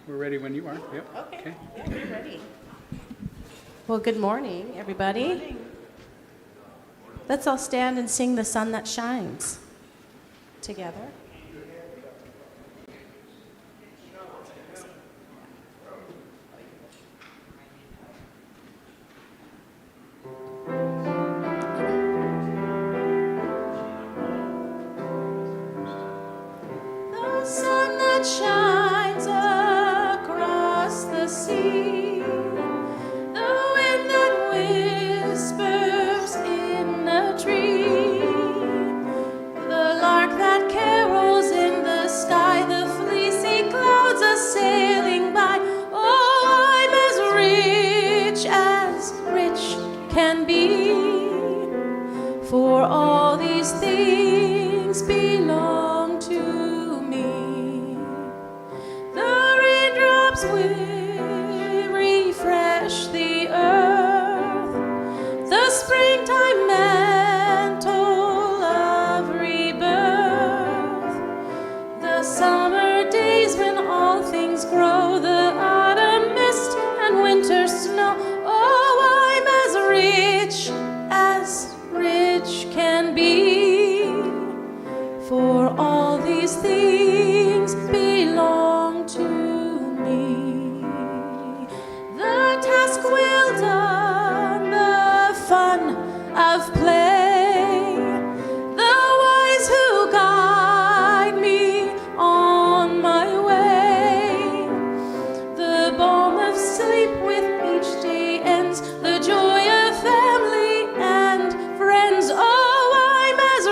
We're ready when you are. Yep. Okay. Yeah, we're ready. Well, good morning, everybody. Good morning. Let's all stand and sing "The Sun That Shines" together. The sun that shines across the sea, the wind that whispers in a tree, the lark that carols in the sky, the fleecy clouds are sailing by. Oh, I'm as rich can be, for all these things belong to me. The raindrops will refresh the earth, the springtime mantle of rebirth, the summer days when all things grow, the autumn mist and winter snow. Oh, I'm as rich can be, for all these things belong to me. The task well done, the fun of play, the wise who guide me on my way, the balm of sleep with each day ends, the joy of family and friends. Oh, I'm as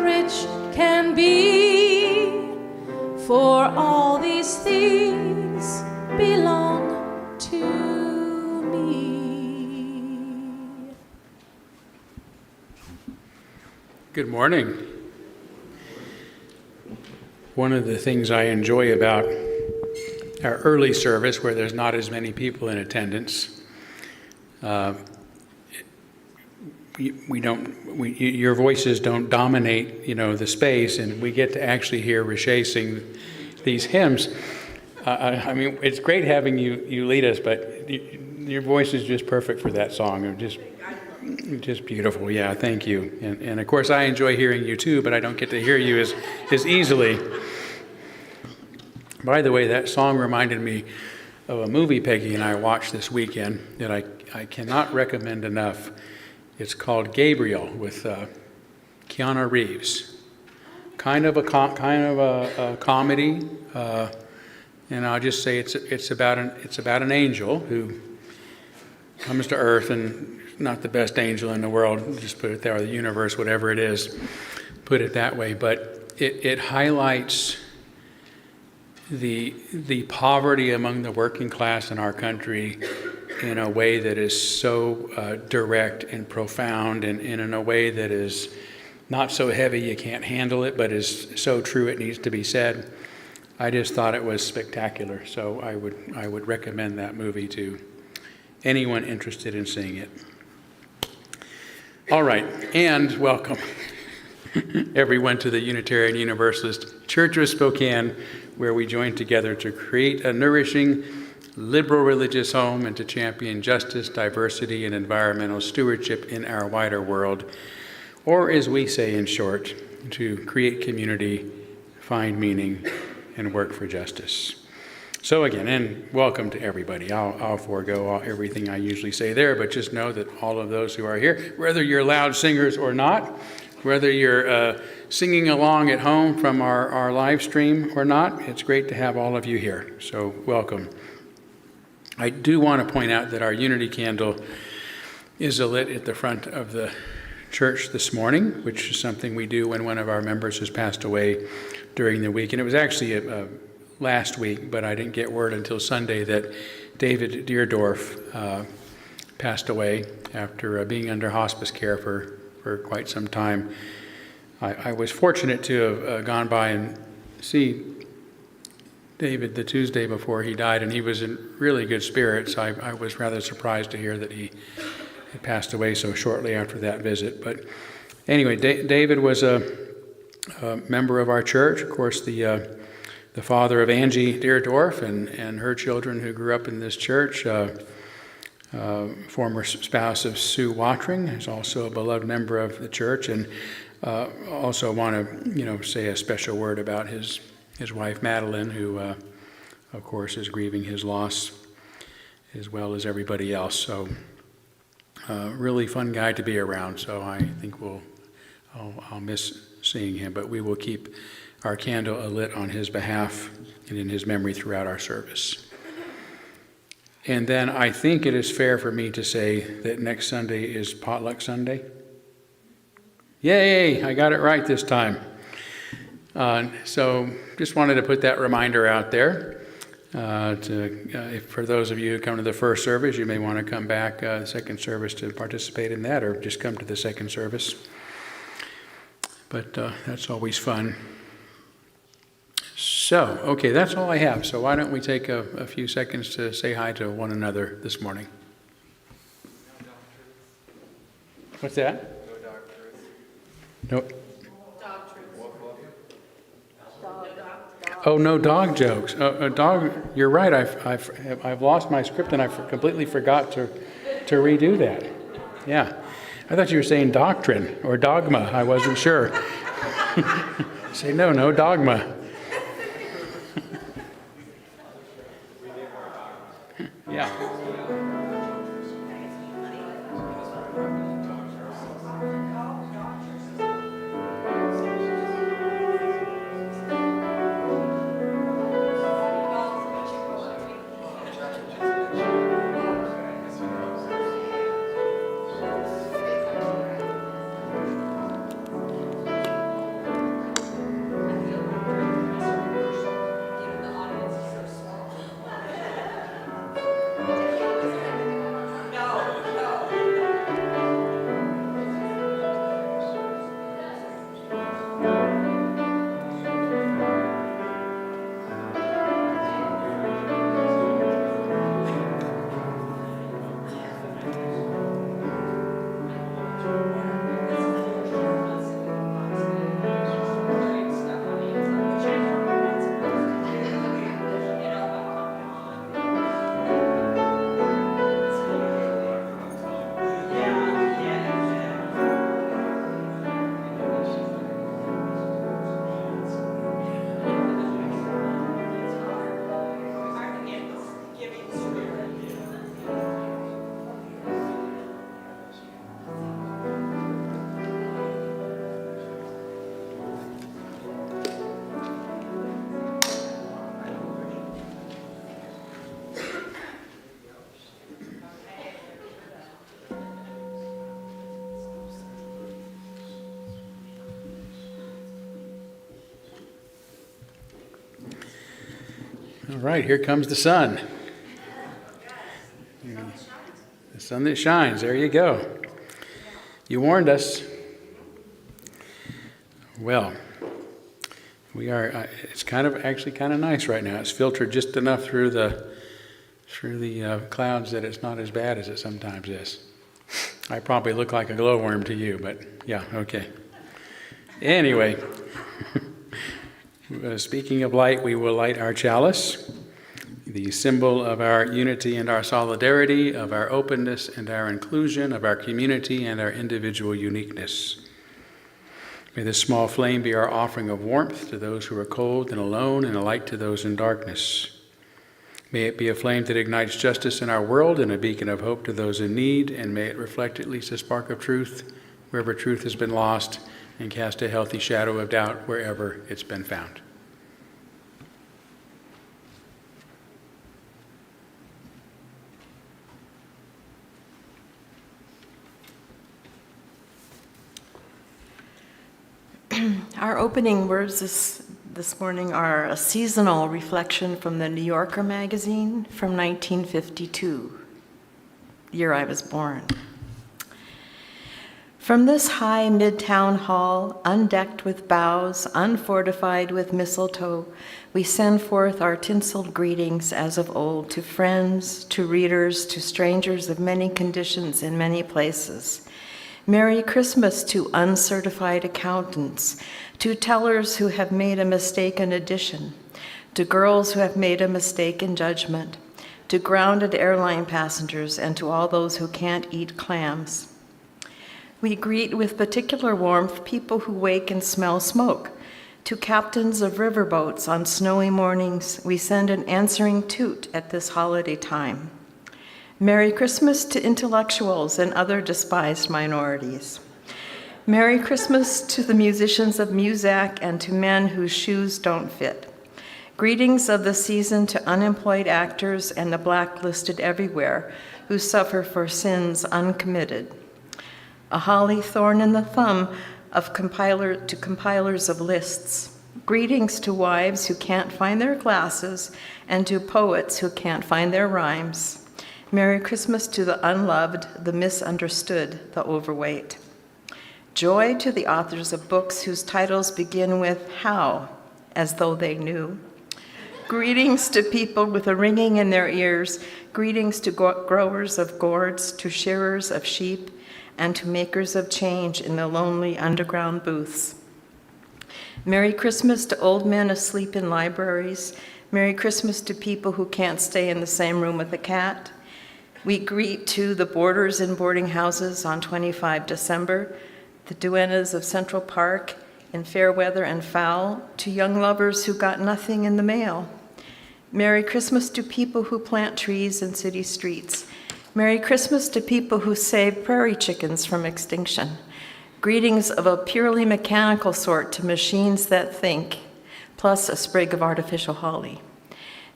rich can be, for all these things belong to me. Good morning. One of the things I enjoy about our early service, where there's not as many people in attendance, your voices don't dominate, the space, and we get to actually hear Riche sing these hymns. It's great having you lead us, but your voice is just perfect for that song. Just beautiful. Yeah, thank you. And of course, I enjoy hearing you too, but I don't get to hear you as easily. By the way, that song reminded me of a movie Peggy and I watched this weekend that I cannot recommend enough. It's called Gabriel with Keanu Reeves. Kind of a comedy, and I'll just say it's about an angel who comes to Earth, and not the best angel in the world. Just put it there, or the universe, whatever it is. Put it that way, but it highlights the poverty among the working class in our country in a way that is so direct and profound, and in a way that is not so heavy you can't handle it, but is so true it needs to be said. I just thought it was spectacular, so I would recommend that movie to anyone interested in seeing it. All right, and welcome everyone to the Unitarian Universalist Church of Spokane, where we join together to create a nourishing, liberal religious home and to champion justice, diversity, and environmental stewardship in our wider world, or as we say in short, to create community, find meaning, and work for justice. So again, and welcome to everybody. I'll forego everything I usually say there, but just know that all of those who are here, whether you're loud singers or not, whether you're singing along at home from our live stream or not, it's great to have all of you here. So welcome. I do want to point out that our unity candle is lit at the front of the church this morning, which is something we do when one of our members has passed away during the week. And it was actually last week, but I didn't get word until Sunday that David Deerdorf passed away after being under hospice care for quite some time. I was fortunate to have gone by and see David the Tuesday before he died, and he was in really good spirits. I was rather surprised to hear that he had passed away so shortly after that visit. But anyway, David was a member of our church. Of course, the the father of Angie Deerdorf and her children who grew up in this church. Former spouse of Sue Watring, who's also a beloved member of the church, and also want to, say a special word about his wife Madeline, who, of course, is grieving his loss as well as everybody else. So, really fun guy to be around. So I think I'll miss seeing him, but we will keep our candle lit on his behalf and in his memory throughout our service. And then I think it is fair for me to say that next Sunday is Potluck Sunday. Yay, I got it right this time. So just wanted to put that reminder out there. For those of you who come to the first service, you may want to come back the second service to participate in that, or just come to the second service. But that's always fun. So, okay, that's all I have. So why don't we take a few seconds to say hi to one another this morning? What's that? No dog truth. No. Dog truth. Oh, no dog jokes. A dog. You're right. I've lost my script and I completely forgot to redo that. Yeah, I thought you were saying doctrine or dogma. I wasn't sure. Say no dogma. Yeah. All right, here comes the sun. The sun that shines. There you go. You warned us. Well, we are. It's actually kind of nice right now. It's filtered just enough through the clouds that it's not as bad as it sometimes is. I probably look like a glowworm to you, but yeah, okay. Anyway. Speaking of light, we will light our chalice, the symbol of our unity and our solidarity, of our openness and our inclusion, of our community and our individual uniqueness. May this small flame be our offering of warmth to those who are cold and alone, and a light to those in darkness. May it be a flame that ignites justice in our world and a beacon of hope to those in need, and may it reflect at least a spark of truth wherever truth has been lost, and cast a healthy shadow of doubt wherever it's been found. Our opening words this morning are a seasonal reflection from the New Yorker magazine from 1952, the year I was born. From this high midtown hall, undecked with boughs, unfortified with mistletoe, we send forth our tinseled greetings as of old to friends, to readers, to strangers of many conditions in many places. Merry Christmas to uncertified accountants, to tellers who have made a mistaken addition, to girls who have made a mistake in judgment, to grounded airline passengers, and to all those who can't eat clams. We greet with particular warmth people who wake and smell smoke. To captains of riverboats on snowy mornings, we send an answering toot at this holiday time. Merry Christmas to intellectuals and other despised minorities. Merry Christmas to the musicians of Muzak and to men whose shoes don't fit. Greetings of the season to unemployed actors and the blacklisted everywhere who suffer for sins uncommitted. A holly thorn in the thumb of compilers of lists. Greetings to wives who can't find their glasses and to poets who can't find their rhymes. Merry Christmas to the unloved, the misunderstood, the overweight. Joy to the authors of books whose titles begin with how, as though they knew. Greetings to people with a ringing in their ears. Greetings to growers of gourds, to shearers of sheep, and to makers of change in the lonely underground booths. Merry Christmas to old men asleep in libraries. Merry Christmas to people who can't stay in the same room with a cat. We greet to the boarders in boarding houses on 25 December, the duennas of Central Park in fair weather and foul, to young lovers who got nothing in the mail. Merry Christmas to people who plant trees in city streets. Merry Christmas to people who save prairie chickens from extinction. Greetings of a purely mechanical sort to machines that think, plus a sprig of artificial holly.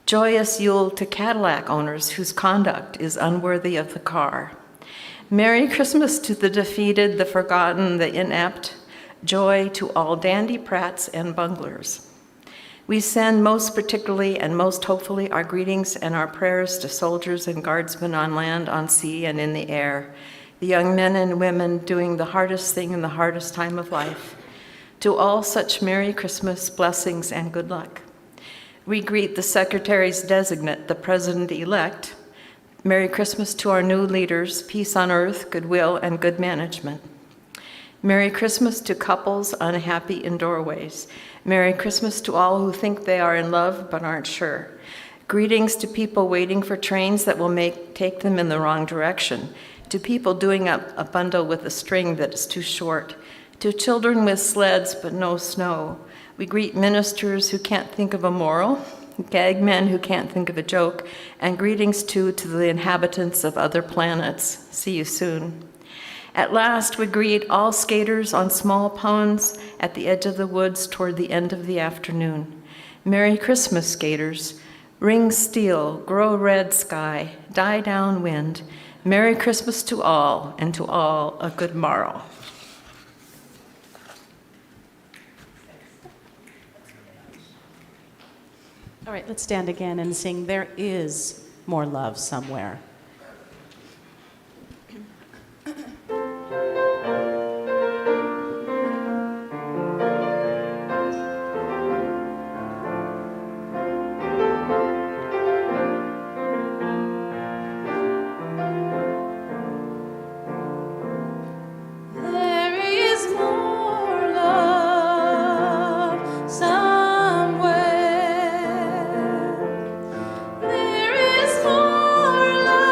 Joyous Yule to Cadillac owners whose conduct is unworthy of the car. Merry Christmas to the defeated, the forgotten, the inept. Joy to all dandy prats and bunglers. We send most particularly and most hopefully our greetings and our prayers to soldiers and guardsmen on land, on sea, and in the air, the young men and women doing the hardest thing in the hardest time of life. To all such Merry Christmas, blessings, and good luck. We greet the secretaries designate, the president-elect. Merry Christmas to our new leaders, peace on earth, goodwill, and good management. Merry Christmas to couples unhappy in doorways. Merry Christmas to all who think they are in love but aren't sure. Greetings to people waiting for trains that will take them in the wrong direction. To people doing up a bundle with a string that is too short. To children with sleds but no snow. We greet ministers who can't think of a moral, gag men who can't think of a joke, and greetings too to the inhabitants of other planets. See you soon. At last, we greet all skaters on small ponds at the edge of the woods toward the end of the afternoon. Merry Christmas, skaters. Ring steel, grow red sky, die down wind. Merry Christmas to all, and to all a good morrow. All right, let's stand again and sing There Is More Love Somewhere. There is more love.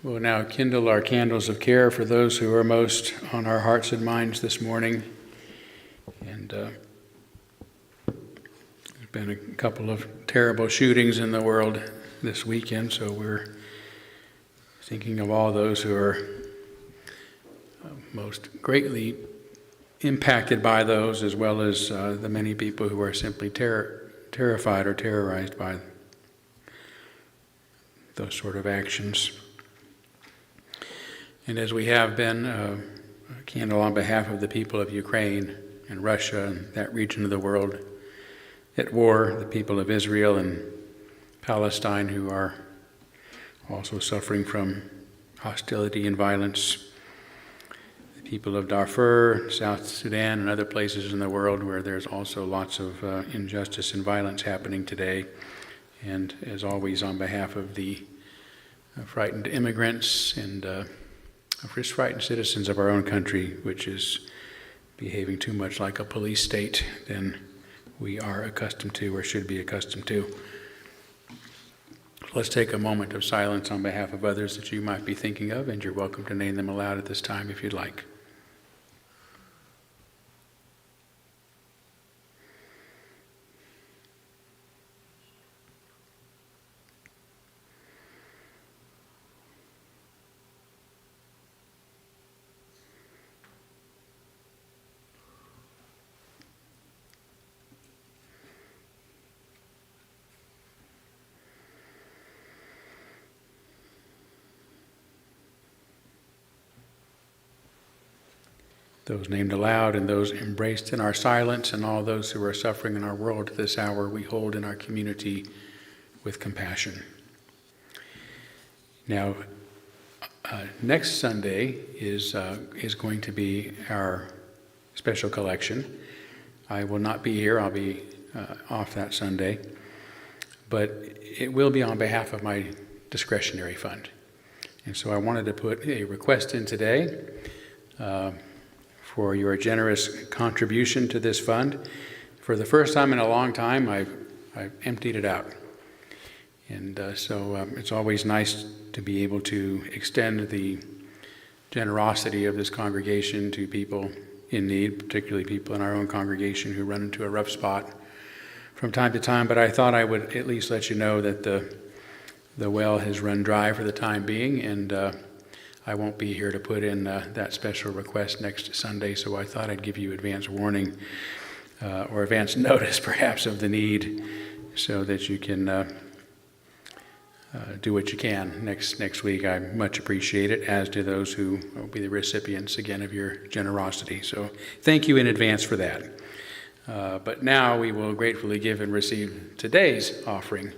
We'll now kindle our candles of care for those who are most on our hearts and minds this morning. And there's been a couple of terrible shootings in the world this weekend, so we're thinking of all those who are most greatly impacted by those, as well as the many people who are simply terrified or terrorized by those sort of actions. And as we have been, a candle on behalf of the people of Ukraine and Russia and that region of the world at war, the people of Israel and Palestine who are also suffering from hostility and violence, the people of Darfur, South Sudan, and other places in the world where there's also lots of injustice and violence happening today. And as always, on behalf of the frightened immigrants and just frightened citizens of our own country, which is behaving too much like a police state than we are accustomed to or should be accustomed to. Let's take a moment of silence on behalf of others that you might be thinking of, and you're welcome to name them aloud at this time if you'd like. Those named aloud and those embraced in our silence, and all those who are suffering in our world at this hour, we hold in our community with compassion. Now, next Sunday is going to be our special collection. I will not be here. I'll be off that Sunday. But it will be on behalf of my discretionary fund. And so I wanted to put a request in today for your generous contribution to this fund. For the first time in a long time, I've emptied it out. And so it's always nice to be able to extend the generosity of this congregation to people in need, particularly people in our own congregation who run into a rough spot from time to time. But I thought I would at least let you know that the well has run dry for the time being, and I won't be here to put in that special request next Sunday, so I thought I'd give you advance warning or advance notice, perhaps, of the need, so that you can do what you can next week. I much appreciate it, as do those who will be the recipients, again, of your generosity. So thank you in advance for that. But now we will gratefully give and receive today's offering,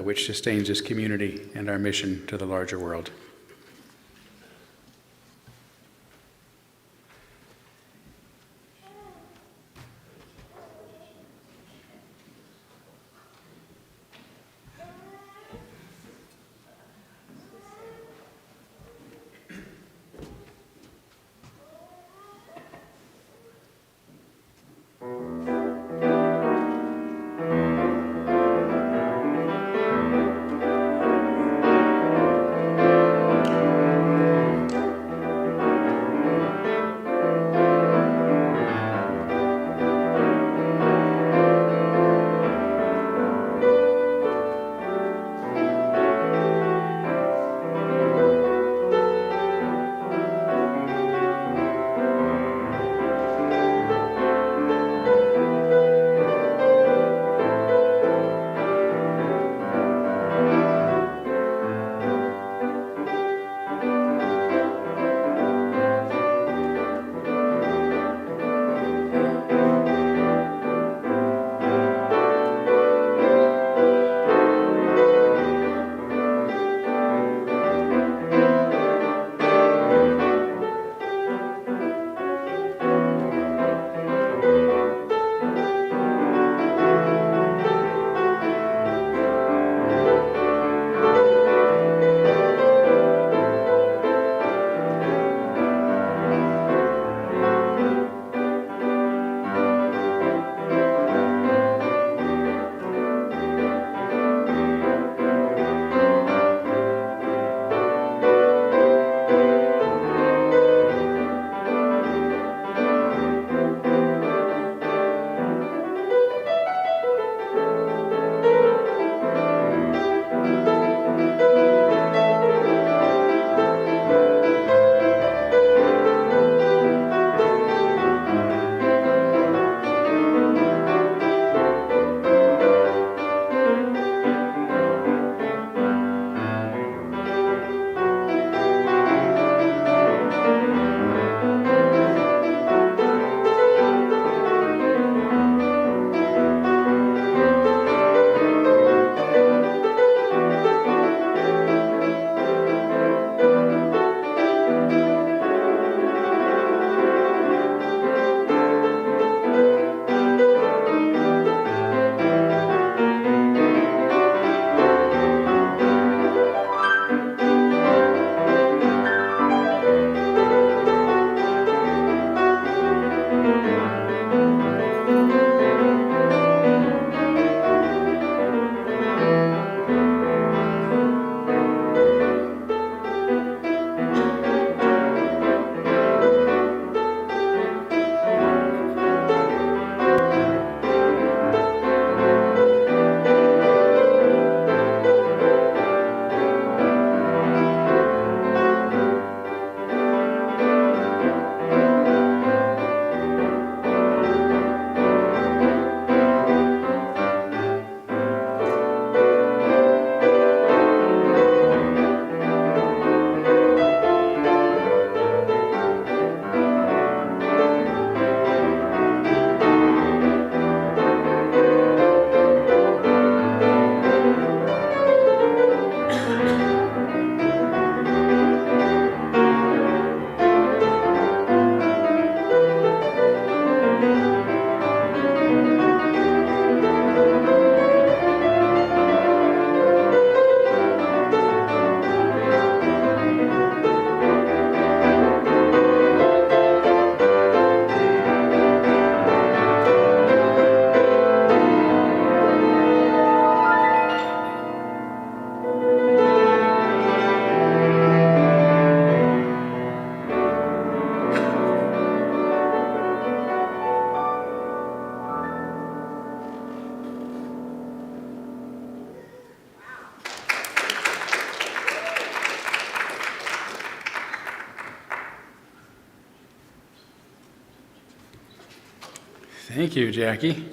which sustains this community and our mission to the larger world. Thank you, Jackie.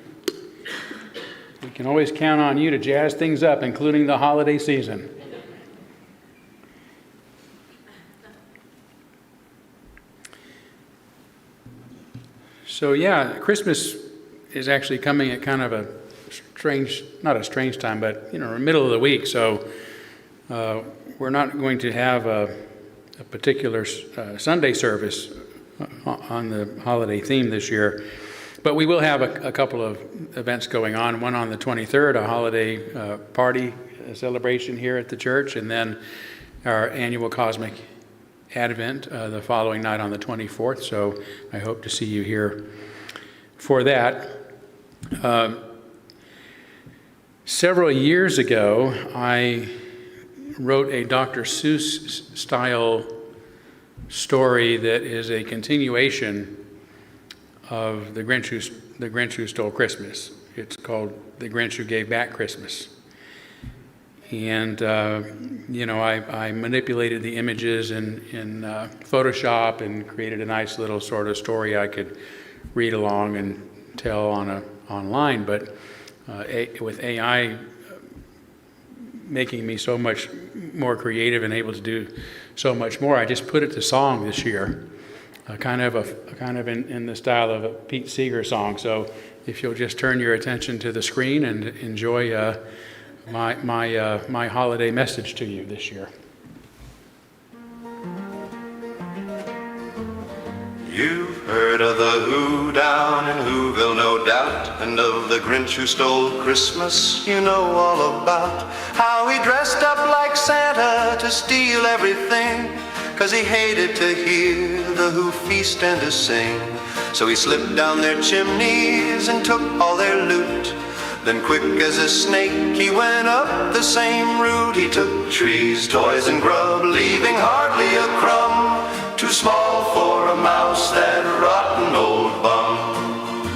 We can always count on you to jazz things up, including the holiday season. So yeah, Christmas is actually coming at kind of a strange, not a strange time, but middle of the week. So we're not going to have a particular Sunday service on the holiday theme this year, but we will have a couple of events going on. One on the 23rd, a holiday party celebration here at the church, and then our annual Cosmic Advent the following night on the 24th. So I hope to see you here for that. Several years ago, I wrote a Dr. Seuss style story that is a continuation of The Grinch Who Stole Christmas. It's called The Grinch Who Gave Back Christmas. And, I manipulated the images in Photoshop and created a nice little sort of story I could read along and tell online. But with AI making me so much more creative and able to do so much more, I just put it to song this year, kind of in the style of a Pete Seeger song. So if you'll just turn your attention to the screen and enjoy my holiday message to you this year. You've heard of the Who down in Whoville, no doubt, and of the Grinch who stole Christmas, you know all about how he dressed up like Santa to steal everything, 'cause he hated to hear the Who feast and to sing. So he slipped down their chimneys and took all their loot. Then quick as a snake he went up the same route. He took trees, toys and grub, leaving hardly a crumb. Too small for a mouse, that rotten old bum.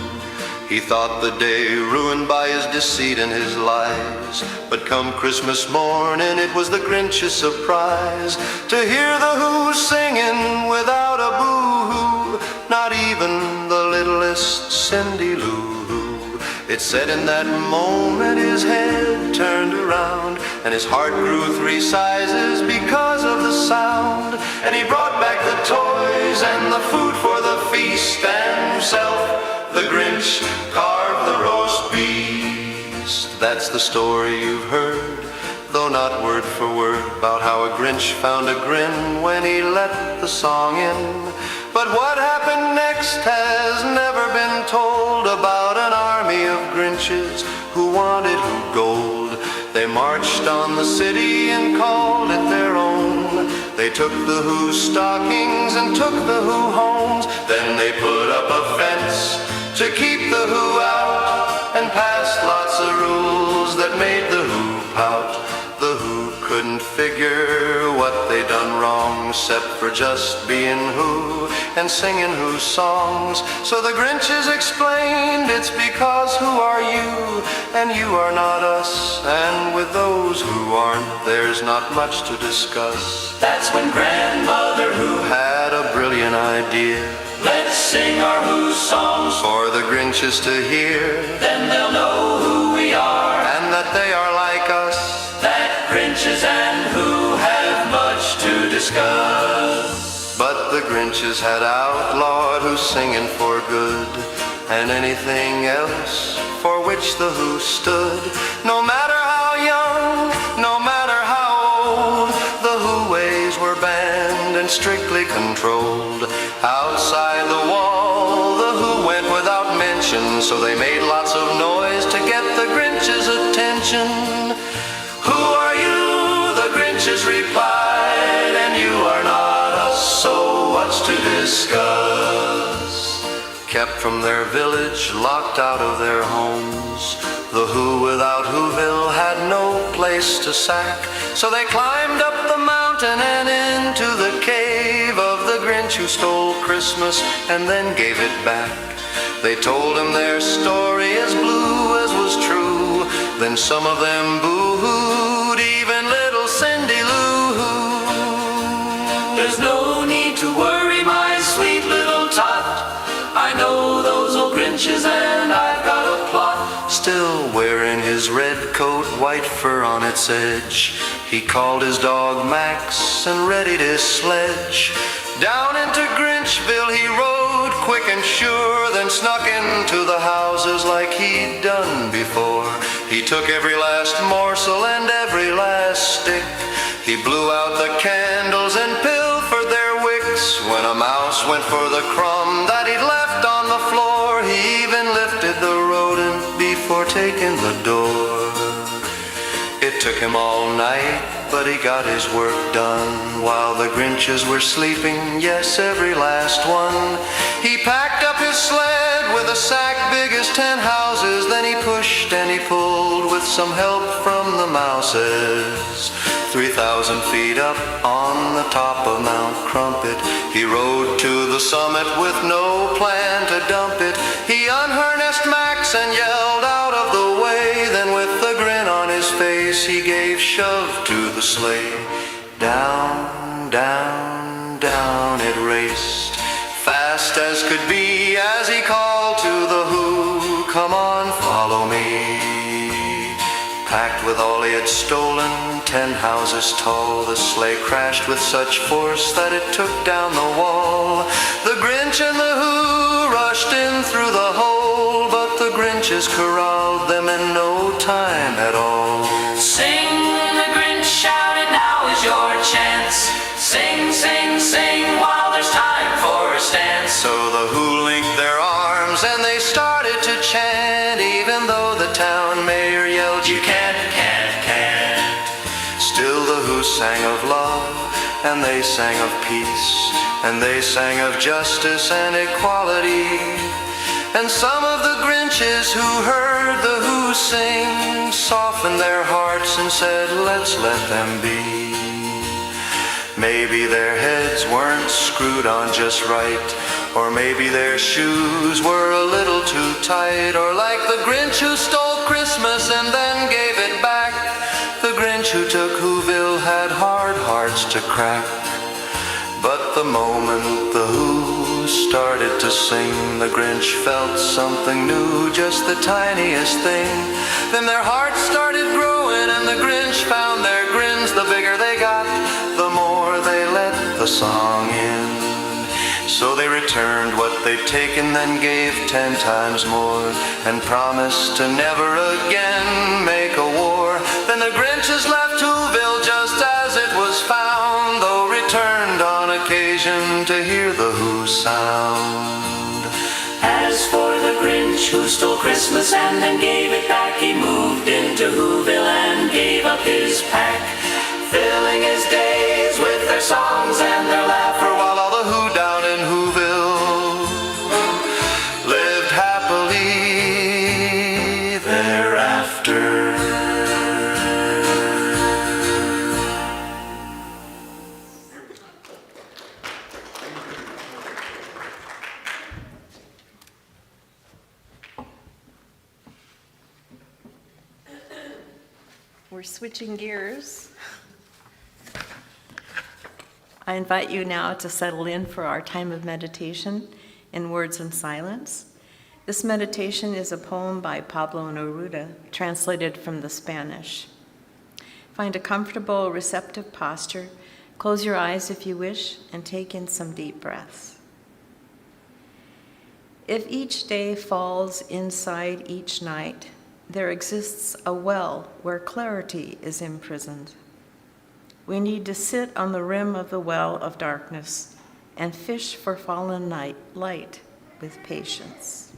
He thought the day ruined by his deceit and his lies. But come Christmas morning it was the Grinch's surprise to hear the Who singing without a boo-hoo, not even the littlest Cindy Lou. It said in that moment his head turned around and his heart grew 3 sizes because of the sound. And he brought back the toys and the food for the feast, and himself, the Grinch, carved the roast beast. That's the story you've heard, though not word for word, about how a Grinch found a grin when he let the song in. But what happened next has never been told, about an army of Grinches who wanted Who gold. They marched on the city and called it their own. They took the Who stockings and took the Who homes. Then they put up a fence to keep the Who out, and passed lots of rules that made the Who pout. The Who couldn't figure what they done wrong, except for just being Who and singing Who songs. So the Grinches explained, it's because Who are you and you are not us, and with those who aren't there's not much to discuss. That's when Grandmother Who had a brilliant idea. Let's sing our Who songs for the Grinches to hear. Then they'll know who we are and that they are like us. That Grinches and Who have much to discuss. But the Grinches had outlawed Who singing for good, and anything else for which the Who stood. No matter how young, no matter how old, the Who ways were banned and strictly controlled. Outside the wall, the Who went without mention, so they made lots of noise to get the Grinch's attention. Who are you? The Grinches replied, and you are not us, so what's to discuss? Kept from their village, locked out of their homes, the Who without Whoville had no place to sack. So they climbed up the mountain and into the cave of the Grinch who stole Christmas and then gave it back. They told him their story as blue as was true. Then some of them boo-hooed, even little Cindy Lou. There's no need to worry, my sweet little tot. I know those old Grinches and his red coat, white fur on its edge. He called his dog Max and readied his sledge. Down into Grinchville he rode, quick and sure, then snuck into the houses like he'd done before. He took every last morsel and every last stick. He blew out the candles and pilfered their wicks. When a mouse went for the crumb that he'd left on the floor, he even lifted the rodent before taking the door. It took him all night, but he got his work done while the Grinches were sleeping, yes, every last one. He packed up his sled with a sack big as 10 houses. Then he pushed and he pulled with some help from the mouses. 3,000 feet up on the top of Mount Crumpet, he rode to the summit with no plan to dump it. He unharnessed Max and yelled out of the way. Then with a grin on his face, he gave shove to the sleigh. Down, down, down it raced, fast as could be, as he called to the Who, come on, follow me. Packed with all he had stolen, 10 houses tall, the sleigh crashed with such force that it took down the wall. The Grinch and the Who rushed in through the hole, but the Grinches corralled them in no time at all. Sing, the Grinch shouted, now is your chance. Sing, sing, sing, while there's time for a stance. So the Who linked their arms and they started to chant, even though the town mayor yelled, you can't. Still the Who sang of love, and they sang of peace, and they sang of justice and equality. And some of the Grinches who heard the Who sing softened their hearts and said, let's let them be. Maybe their heads weren't screwed on just right, or maybe their shoes were a little too tight, or like the Grinch who stole Christmas and then gave it back, the Grinch who took Whoville had hard hearts to crack. But the moment the Who started to sing, the Grinch felt something new, just the tiniest thing. Then their hearts started growing and the Grinch found their grins. The bigger they got, the more they let the song in. So they returned what they'd taken, then gave 10 times more, and promised to never again make a war. Then the Grinches left Whoville just as it was found, though returned on occasion to hear the Who sound. As for the Grinch who stole Christmas and then gave it back, he moved into Whoville and gave up his pack, filling his days with their songs and their laughter, while all the Who down in Whoville lived happily thereafter. We're switching gears. I invite you now to settle in for our time of meditation in words and silence. This meditation is a poem by Pablo Neruda, translated from the Spanish. Find a comfortable, receptive posture. Close your eyes if you wish, and take in some deep breaths. If each day falls inside each night, there exists a well where clarity is imprisoned. We need to sit on the rim of the well of darkness and fish for fallen light with patience.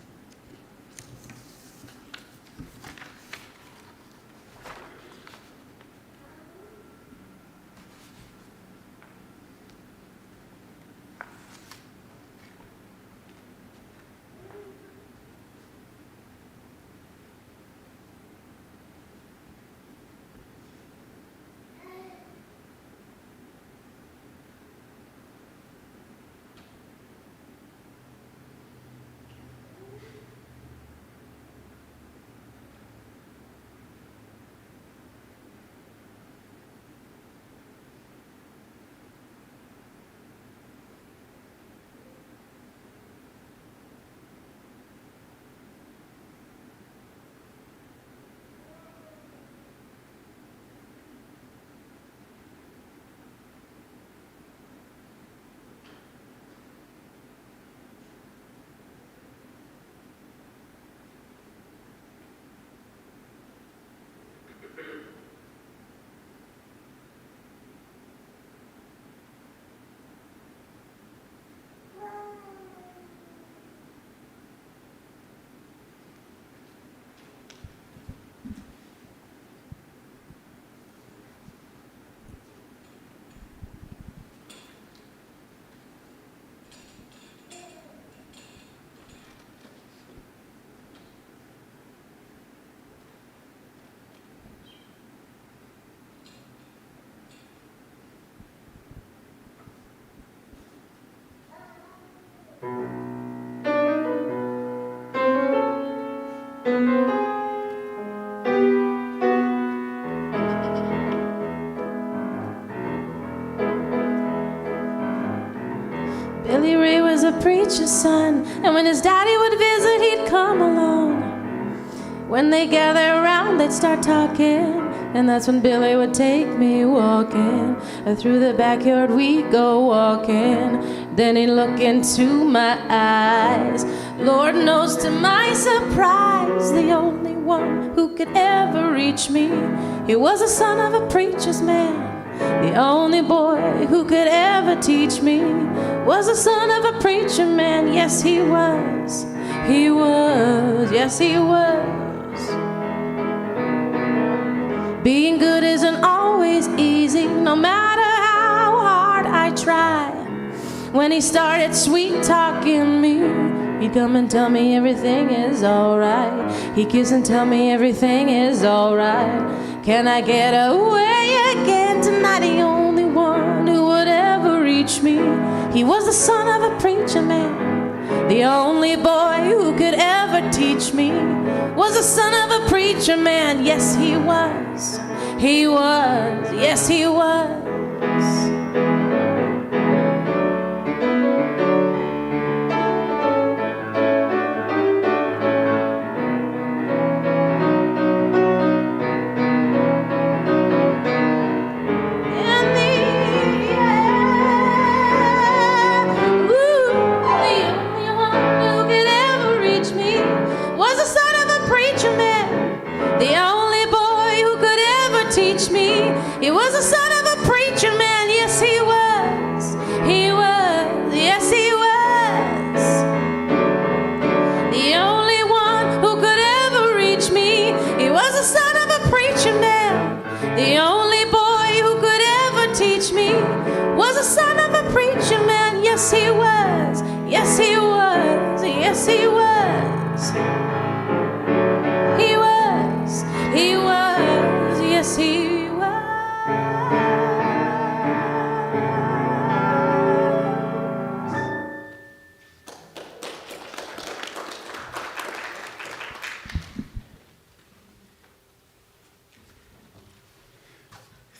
Billy Ray was a preacher's son, and when his daddy would visit, he'd come along. When they gather around, they'd start talking, and that's when Billy would take me walking. Through the backyard we'd go walking. Then he'd look into my eyes. Lord knows, to my surprise, the only one who could ever reach me, he was the son of a preacher's man. The only boy who could ever teach me was the son of a preacher man. Yes, he was. He was. Yes, he was. Being good isn't always easy, no matter how hard I try. When he started sweet talking me, he'd come and tell me everything is alright. He'd kiss and tell me everything is alright. Can I get away again tonight? The only one who would ever reach me, he was the son of a preacher man. The only boy who could ever teach me was the son of a preacher man. Yes, he was. He was. Yes, he was. He was the son of a preacher man. Yes, he was. He was. Yes, he was. The only one who could ever reach me. He was the son of a preacher man. The only boy who could ever teach me was the son of a preacher man. Yes, he was. Yes, he was. Yes, he was. He was. He was. Yes, he was.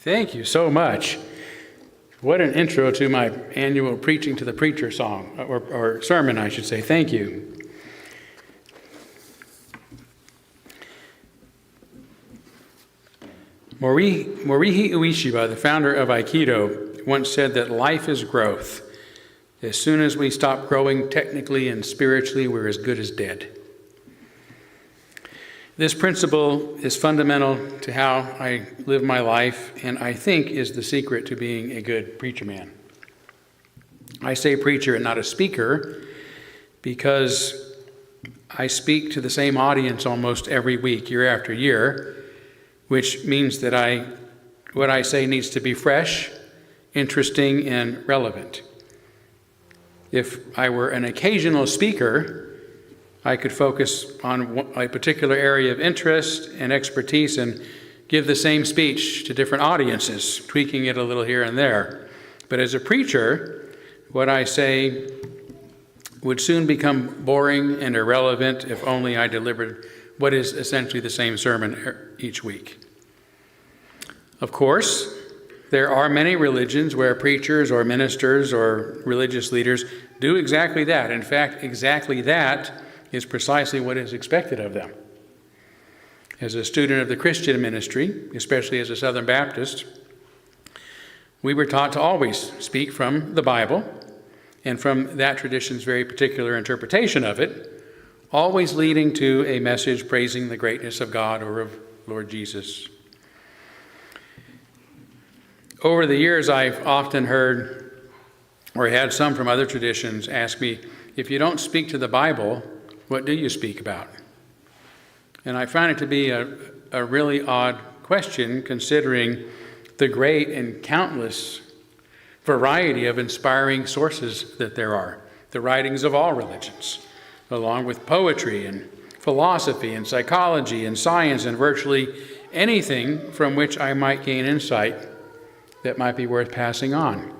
Thank you so much. What an intro to my annual Preaching to the Preacher song, or sermon, I should say. Thank you. Morihei Ueshiba, the founder of Aikido, once said that life is growth. As soon as we stop growing technically and spiritually, we're as good as dead. This principle is fundamental to how I live my life, and I think is the secret to being a good preacher man. I say preacher and not a speaker because I speak to the same audience almost every week, year after year, which means that what I say needs to be fresh, interesting, and relevant. If I were an occasional speaker, I could focus on a particular area of interest and expertise and give the same speech to different audiences, tweaking it a little here and there. But as a preacher, what I say would soon become boring and irrelevant if only I delivered what is essentially the same sermon each week. Of course, there are many religions where preachers or ministers or religious leaders do exactly that. In fact, exactly that is precisely what is expected of them. As a student of the Christian ministry, especially as a Southern Baptist, we were taught to always speak from the Bible and from that tradition's very particular interpretation of it, always leading to a message praising the greatness of God or of Lord Jesus. Over the years, I've often heard, or had some from other traditions, ask me, if you don't speak to the Bible, what do you speak about? And I find it to be a really odd question, considering the great and countless variety of inspiring sources that there are, the writings of all religions, along with poetry and philosophy and psychology and science and virtually anything from which I might gain insight that might be worth passing on.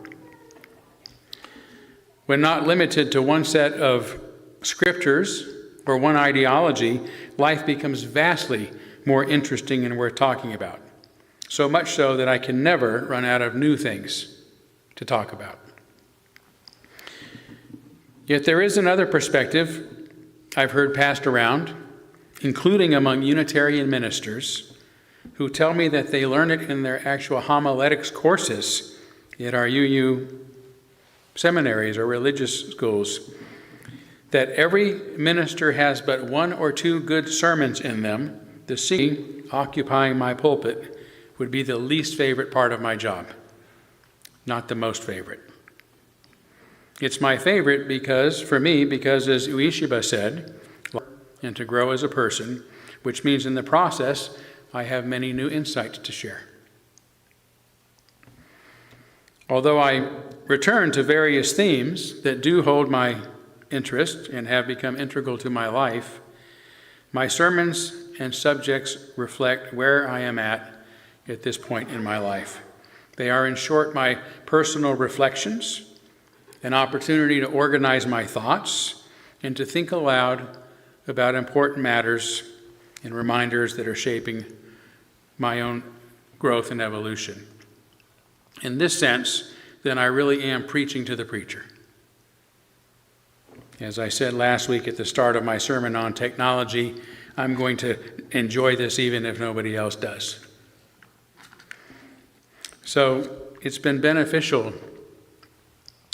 When not limited to one set of scriptures or one ideology, life becomes vastly more interesting and worth talking about. So much so that I can never run out of new things to talk about. Yet there is another perspective I've heard passed around, including among Unitarian ministers, who tell me that they learn it in their actual homiletics courses at our UU seminaries or religious schools, that every minister has but one or two good sermons in them. The singing, occupying my pulpit, would be the least favorite part of my job, not the most favorite. It's my favorite because, as Ueshiba said, and to grow as a person, which means in the process, I have many new insights to share. Although I return to various themes that do hold my interest and have become integral to my life, my sermons and subjects reflect where I am at this point in my life. They are, in short, my personal reflections, an opportunity to organize my thoughts and to think aloud about important matters and reminders that are shaping my own growth and evolution. In this sense, then I really am preaching to the preacher. As I said last week at the start of my sermon on technology, I'm going to enjoy this even if nobody else does. So it's been beneficial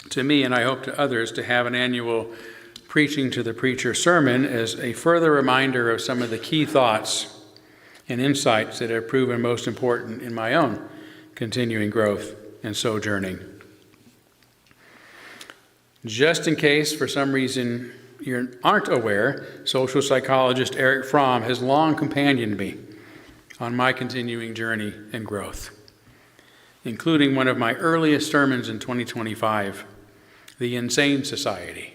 to me, and I hope to others, to have an annual Preaching to the Preacher sermon as a further reminder of some of the key thoughts and insights that have proven most important in my own continuing growth and sojourning. Just in case, for some reason, you aren't aware, social psychologist Erich Fromm has long companioned me on my continuing journey and growth, including one of my earliest sermons in 2025, The Insane Society,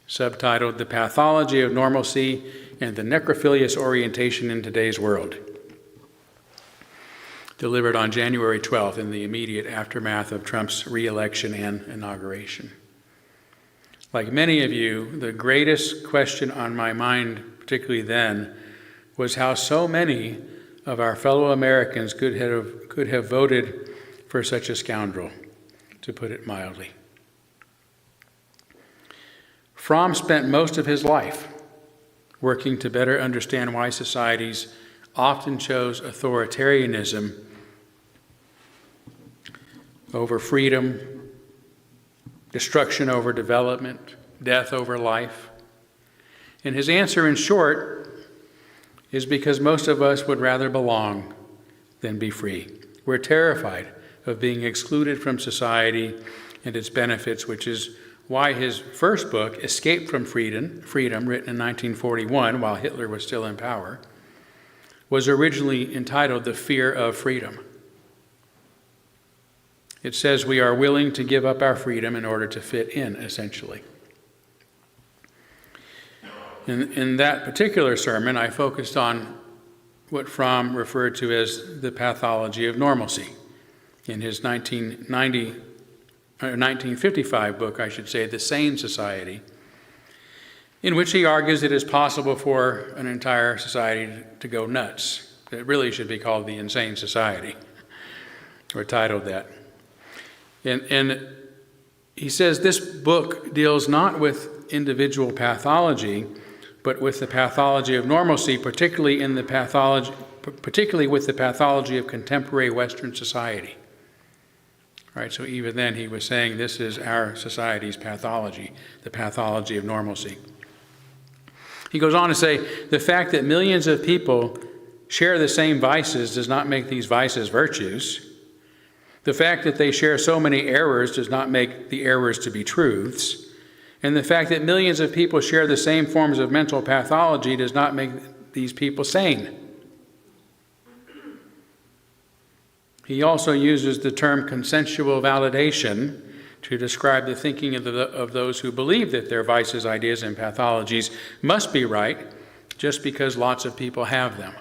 subtitled The Pathology of Normalcy and the Necrophilious Orientation in Today's World, delivered on January 12th in the immediate aftermath of Trump's re-election and inauguration. Like many of you, the greatest question on my mind, particularly then, was how so many of our fellow Americans could have voted for such a scoundrel, to put it mildly. Fromm spent most of his life working to better understand why societies often chose authoritarianism over freedom, destruction over development, death over life. And his answer, in short, is because most of us would rather belong than be free. We're terrified of being excluded from society and its benefits, which is why his first book, Escape from Freedom, written in 1941 while Hitler was still in power, was originally entitled The Fear of Freedom. It says we are willing to give up our freedom in order to fit in, essentially. In that particular sermon, I focused on what Fromm referred to as the pathology of normalcy. In his 1955 book, The Sane Society, in which he argues it is possible for an entire society to go nuts. It really should be called the Insane Society, or titled that. And he says this book deals not with individual pathology, but with the pathology of normalcy, particularly with the pathology of contemporary Western society. Right, so even then he was saying this is our society's pathology, the pathology of normalcy. He goes on to say, the fact that millions of people share the same vices does not make these vices virtues. The fact that they share so many errors does not make the errors to be truths. And the fact that millions of people share the same forms of mental pathology does not make these people sane. He also uses the term consensual validation to describe the thinking of those who believe that their vices, ideas, and pathologies must be right just because lots of people have them.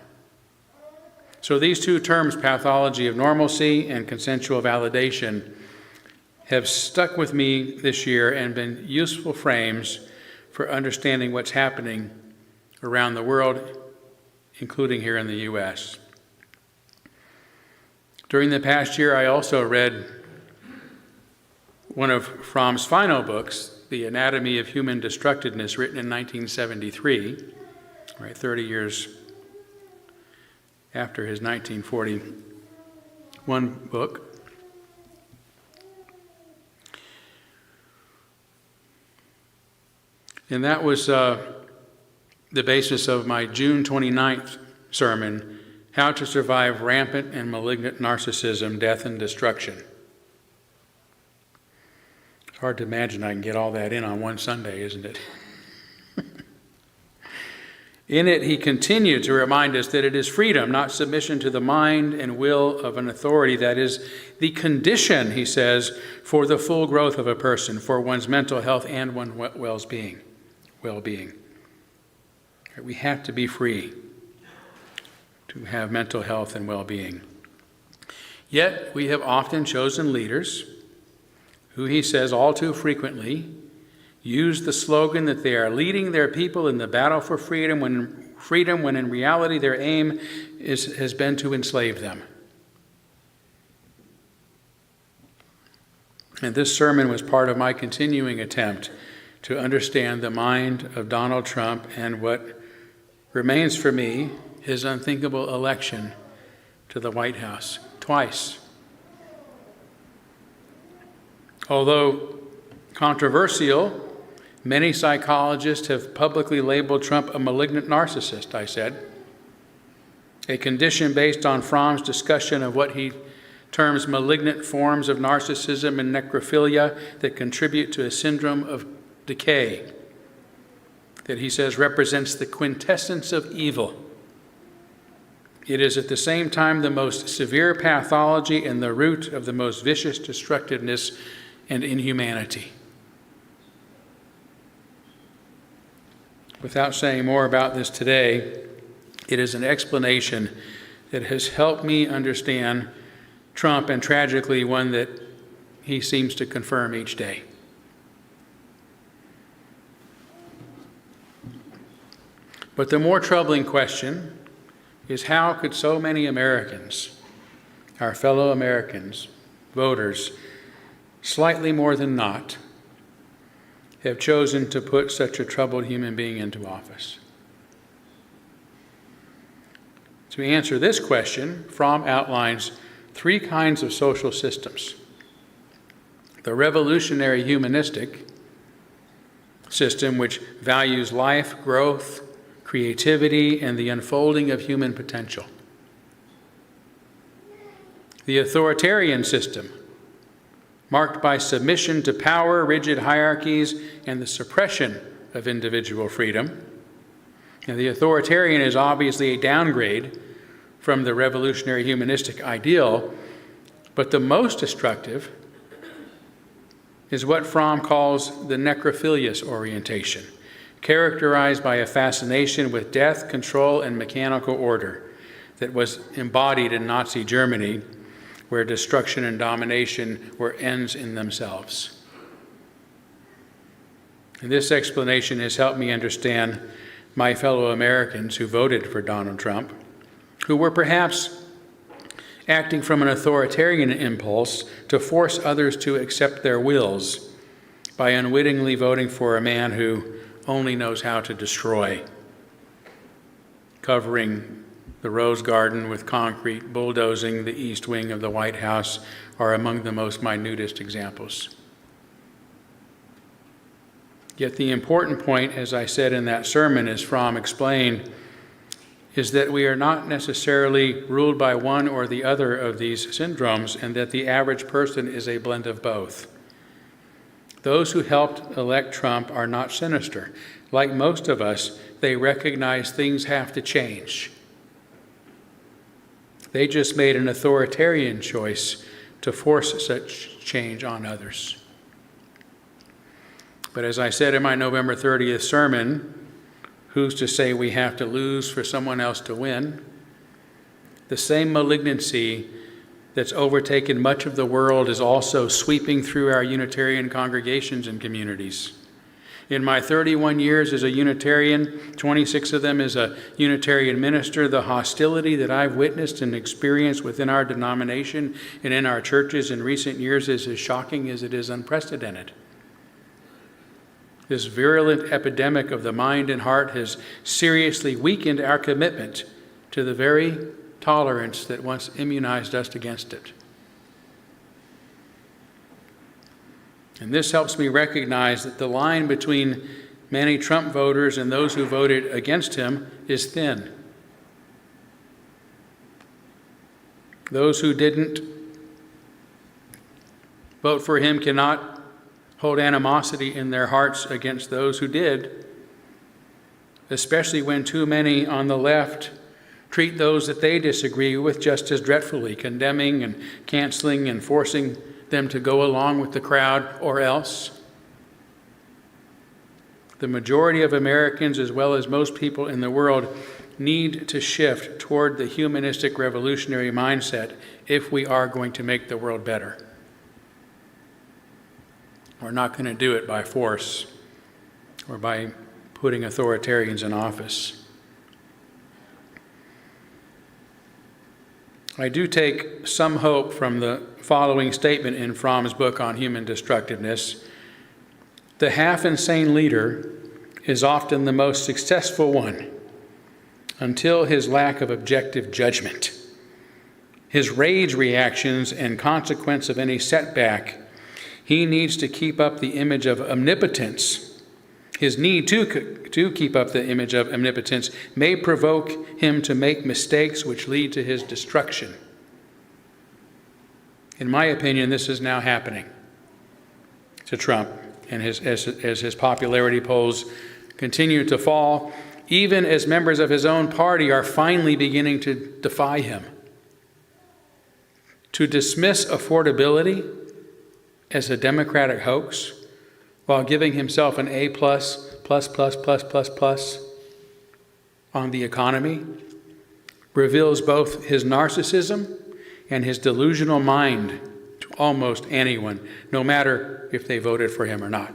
So these two terms, pathology of normalcy and consensual validation, have stuck with me this year and been useful frames for understanding what's happening around the world, including here in the U.S. During the past year, I also read one of Fromm's final books, The Anatomy of Human Destructiveness, written in 1973, right, 30 years after his 1941 book. And that was the basis of my June 29th sermon, How to Survive Rampant and Malignant Narcissism, Death and Destruction. It's hard to imagine I can get all that in on one Sunday, isn't it? In it, he continued to remind us that it is freedom, not submission to the mind and will of an authority, that is the condition, he says, for the full growth of a person, for one's mental health and one's well-being. We have to be free to have mental health and well-being. Yet, we have often chosen leaders who, he says all too frequently, use the slogan that they are leading their people in the battle for freedom when in reality their aim has been to enslave them. And this sermon was part of my continuing attempt to understand the mind of Donald Trump and what remains for me his unthinkable election to the White House twice. Although controversial, many psychologists have publicly labeled Trump a malignant narcissist, I said, a condition based on Fromm's discussion of what he terms malignant forms of narcissism and necrophilia that contribute to a syndrome of decay, that he says represents the quintessence of evil. It is at the same time the most severe pathology and the root of the most vicious destructiveness and inhumanity. Without saying more about this today, it is an explanation that has helped me understand Trump, and tragically one that he seems to confirm each day. But the more troubling question is, how could so many Americans, our fellow Americans, voters, slightly more than not, have chosen to put such a troubled human being into office? To answer this question, Fromm outlines three kinds of social systems: the revolutionary humanistic system, which values life, growth, creativity, and the unfolding of human potential; the authoritarian system, marked by submission to power, rigid hierarchies, and the suppression of individual freedom. And the authoritarian is obviously a downgrade from the revolutionary humanistic ideal, but the most destructive is what Fromm calls the necrophilious orientation, characterized by a fascination with death, control, and mechanical order that was embodied in Nazi Germany, where destruction and domination were ends in themselves. And this explanation has helped me understand my fellow Americans who voted for Donald Trump, who were perhaps acting from an authoritarian impulse to force others to accept their wills by unwittingly voting for a man who only knows how to destroy, covering the Rose Garden with concrete, bulldozing the east wing of the White House are among the most minutest examples. Yet the important point, as I said in that sermon, as Fromm explained, is that we are not necessarily ruled by one or the other of these syndromes, and that the average person is a blend of both. Those who helped elect Trump are not sinister. Like most of us, they recognize things have to change. They just made an authoritarian choice to force such change on others. But as I said in my November 30th sermon, who's to say we have to lose for someone else to win? The same malignancy that's overtaken much of the world is also sweeping through our Unitarian congregations and communities. In my 31 years as a Unitarian, 26 of them as a Unitarian minister, the hostility that I've witnessed and experienced within our denomination and in our churches in recent years is as shocking as it is unprecedented. This virulent epidemic of the mind and heart has seriously weakened our commitment to the very tolerance that once immunized us against it. And this helps me recognize that the line between many Trump voters and those who voted against him is thin. Those who didn't vote for him cannot hold animosity in their hearts against those who did, especially when too many on the left treat those that they disagree with just as dreadfully, condemning and canceling and forcing them to go along with the crowd or else. The majority of Americans, as well as most people in the world, need to shift toward the humanistic revolutionary mindset if we are going to make the world better. We're not going to do it by force or by putting authoritarians in office. I do take some hope from the following statement in Fromm's book on human destructiveness. The half-insane leader is often the most successful one until his lack of objective judgment, his rage reactions, and consequence of any setback. He needs to keep up the image of omnipotence. His need to keep up the image of omnipotence may provoke him to make mistakes which lead to his destruction. In my opinion, this is now happening to Trump, and as his popularity polls continue to fall, even as members of his own party are finally beginning to defy him. To dismiss affordability as a Democratic hoax while giving himself an A+, on the economy reveals both his narcissism and his delusional mind to almost anyone, no matter if they voted for him or not.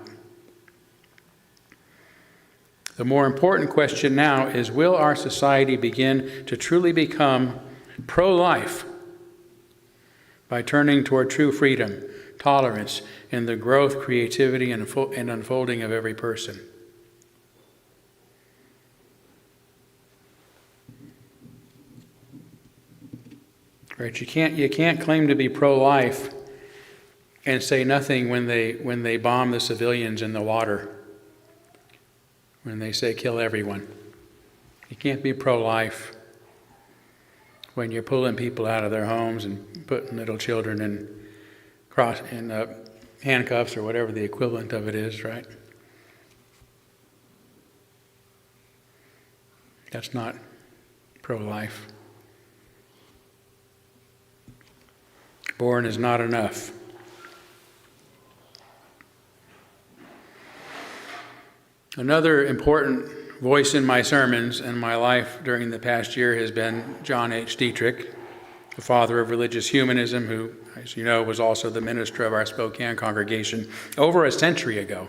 The more important question now is, will our society begin to truly become pro-life by turning toward true freedom, tolerance, and the growth, creativity, and unfolding of every person? Right? You can't claim to be pro-life and say nothing when they bomb the civilians in the water, when they say kill everyone. You can't be pro-life when you're pulling people out of their homes and putting little children in handcuffs or whatever the equivalent of it is, right? That's not pro-life. Born is not enough. Another important voice in my sermons and my life during the past year has been John H. Dietrich, the father of religious humanism, who, as you know, was also the minister of our Spokane congregation over a century ago.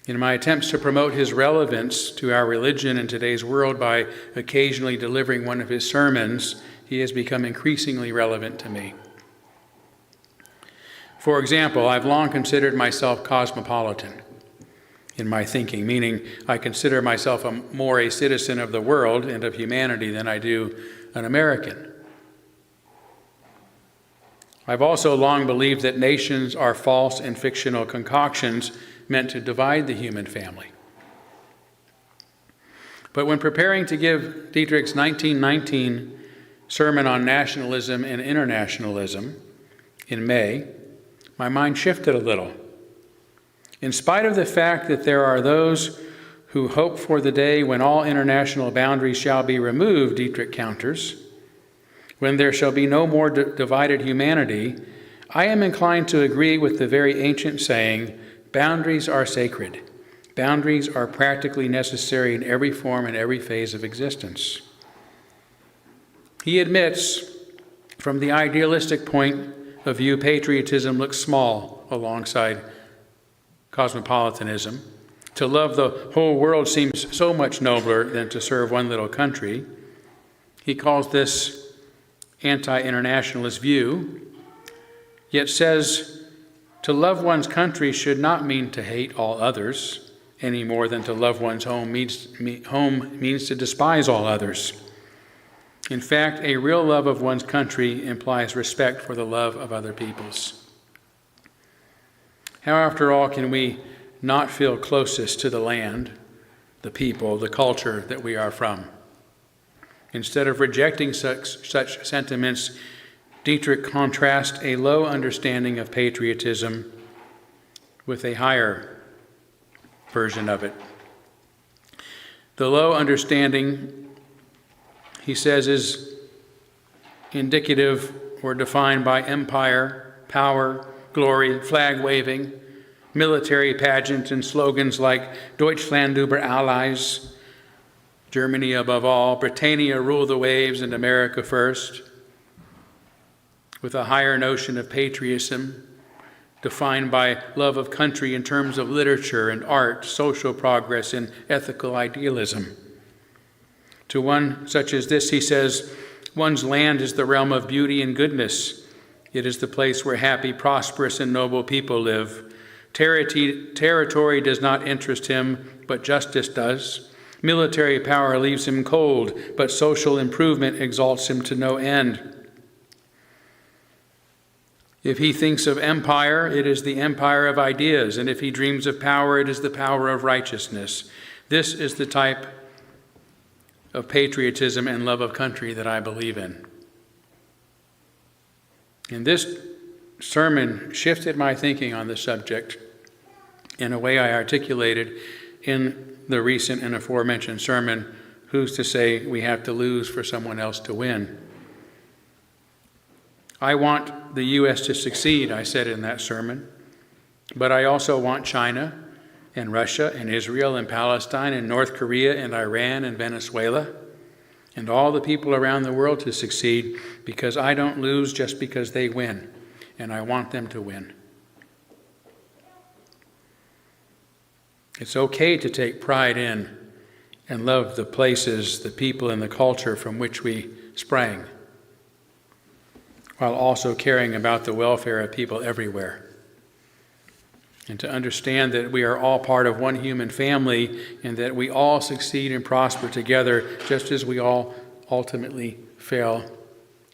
In my attempts to promote his relevance to our religion in today's world by occasionally delivering one of his sermons, he has become increasingly relevant to me. For example, I've long considered myself cosmopolitan in my thinking, meaning I consider myself more a citizen of the world and of humanity than I do an American. I've also long believed that nations are false and fictional concoctions meant to divide the human family. But when preparing to give Dietrich's 1919 sermon on nationalism and internationalism in May, my mind shifted a little. In spite of the fact that there are those who hope for the day when all international boundaries shall be removed, Dietrich counters, when there shall be no more divided humanity, I am inclined to agree with the very ancient saying, boundaries are sacred. Boundaries are practically necessary in every form and every phase of existence. He admits, from the idealistic point of view, patriotism looks small alongside cosmopolitanism. To love the whole world seems so much nobler than to serve one little country. He calls this anti-internationalist view, yet says To love one's country should not mean to hate all others, any more than to love one's home means to despise all others. In fact, a real love of one's country implies respect for the love of other people's. How, after all, can we not feel closest to the land, the people, the culture that we are from? Instead of rejecting such sentiments, Dietrich contrasts a low understanding of patriotism with a higher version of it. The low understanding, he says, is indicative or defined by empire, power, glory, flag waving, military pageants, and slogans like Deutschland über alles, Germany above all, Britannia rule the waves, and America first, with a higher notion of patriotism defined by love of country in terms of literature and art, social progress, and ethical idealism. To one such as this, he says, one's land is the realm of beauty and goodness. It is the place where happy, prosperous, and noble people live. Territory does not interest him, but justice does. Military power leaves him cold, but social improvement exalts him to no end. If he thinks of empire, it is the empire of ideas, and if he dreams of power, it is the power of righteousness. This is the type of patriotism and love of country that I believe in. And this sermon shifted my thinking on the subject in a way I articulated in the recent and aforementioned sermon, Who's to Say We Have to Lose for Someone Else to Win? I want the U.S. to succeed, I said in that sermon, but I also want China and Russia and Israel and Palestine and North Korea and Iran and Venezuela and all the people around the world to succeed, because I don't lose just because they win, and I want them to win. It's okay to take pride in and love the places, the people, and the culture from which we sprang, while also caring about the welfare of people everywhere. And to understand that we are all part of one human family and that we all succeed and prosper together, just as we all ultimately fail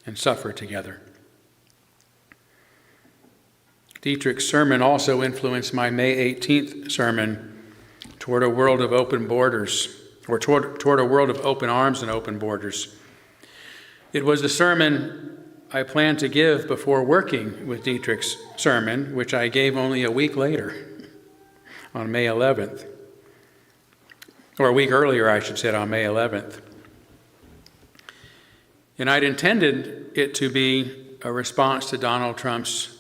and suffer together. Dietrich's sermon also influenced my May 18th sermon, Toward a World of Open Borders, or toward a world of open arms and open borders. It was a sermon I planned to give before working with Dietrich's sermon, which I gave only a week later, on May 11th. Or a week earlier, I should say, on May 11th. And I'd intended it to be a response to Donald Trump's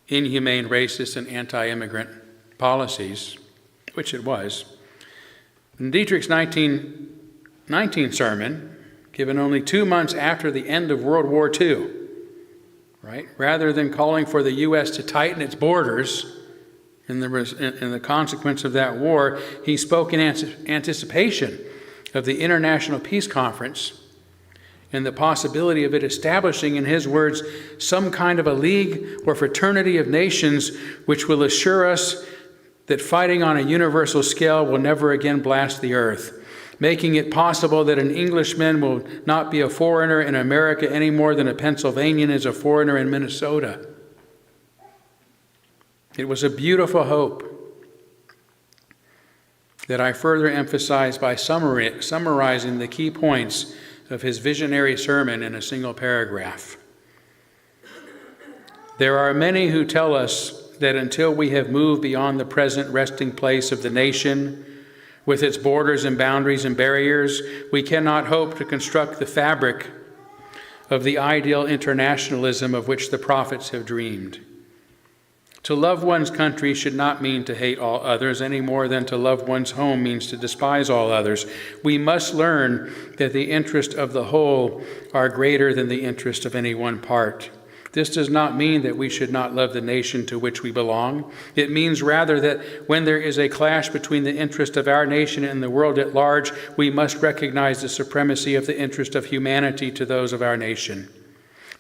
inhumane, racist, and anti-immigrant policies, which it was. In Dietrich's 1919 sermon, given only 2 months after the end of World War II, right? Rather than calling for the U.S. to tighten its borders in the consequence of that war, he spoke in anticipation of the International Peace Conference and the possibility of it establishing, in his words, some kind of a league or fraternity of nations which will assure us that fighting on a universal scale will never again blast the earth, making it possible that an Englishman will not be a foreigner in America any more than a Pennsylvanian is a foreigner in Minnesota. It was a beautiful hope that I further emphasized by summarizing the key points of his visionary sermon in a single paragraph. There are many who tell us that until we have moved beyond the present resting place of the nation, with its borders and boundaries and barriers, we cannot hope to construct the fabric of the ideal internationalism of which the prophets have dreamed. To love one's country should not mean to hate all others any more than to love one's home means to despise all others. We must learn that the interests of the whole are greater than the interest of any one part. This does not mean that we should not love the nation to which we belong. It means rather that when there is a clash between the interest of our nation and the world at large, we must recognize the supremacy of the interest of humanity to those of our nation.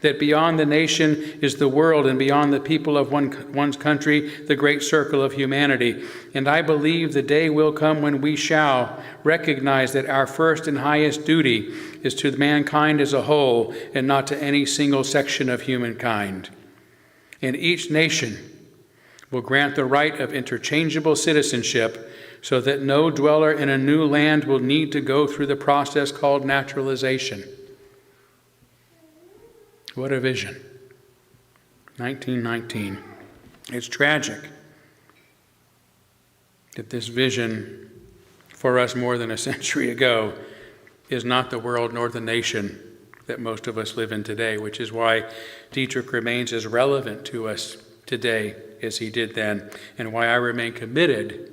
that beyond the nation is the world, and beyond the people of one's country, the great circle of humanity. And I believe the day will come when we shall recognize that our first and highest duty is to mankind as a whole and not to any single section of humankind. And each nation will grant the right of interchangeable citizenship so that no dweller in a new land will need to go through the process called naturalization. What a vision. 1919. It's tragic that this vision for us more than a century ago is not the world nor the nation that most of us live in today, which is why Dietrich remains as relevant to us today as he did then, and why I remain committed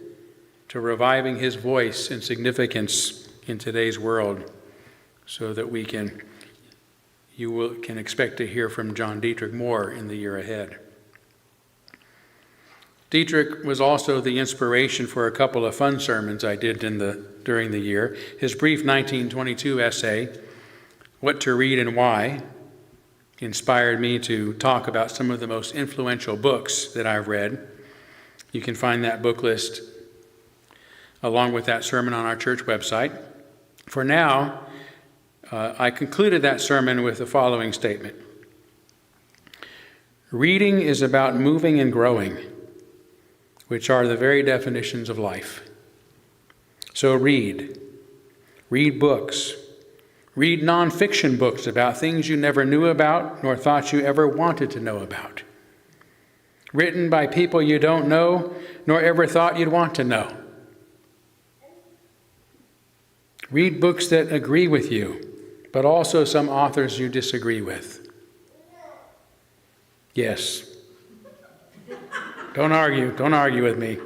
to reviving his voice and significance in today's world, so that you can expect to hear from John Dietrich more in the year ahead. Dietrich was also the inspiration for a couple of fun sermons I did during the year. His brief 1922 essay, What to Read and Why, inspired me to talk about some of the most influential books that I've read. You can find that book list along with that sermon on our church website. For now, I concluded that sermon with the following statement. Reading is about moving and growing, which are the very definitions of life. So read books. Read nonfiction books about things you never knew about nor thought you ever wanted to know about. Written by people you don't know nor ever thought you'd want to know. Read books that agree with you, but also some authors you disagree with. Yes. Don't argue with me.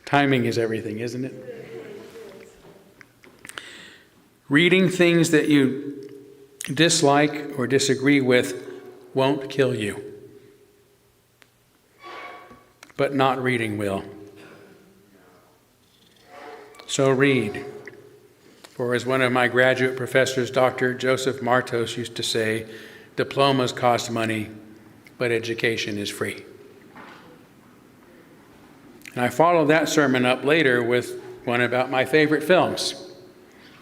Timing is everything, isn't it? Reading things that you dislike or disagree with won't kill you, but not reading will. So read. For as one of my graduate professors, Dr. Joseph Martos, used to say, diplomas cost money, but education is free. And I followed that sermon up later with one about my favorite films.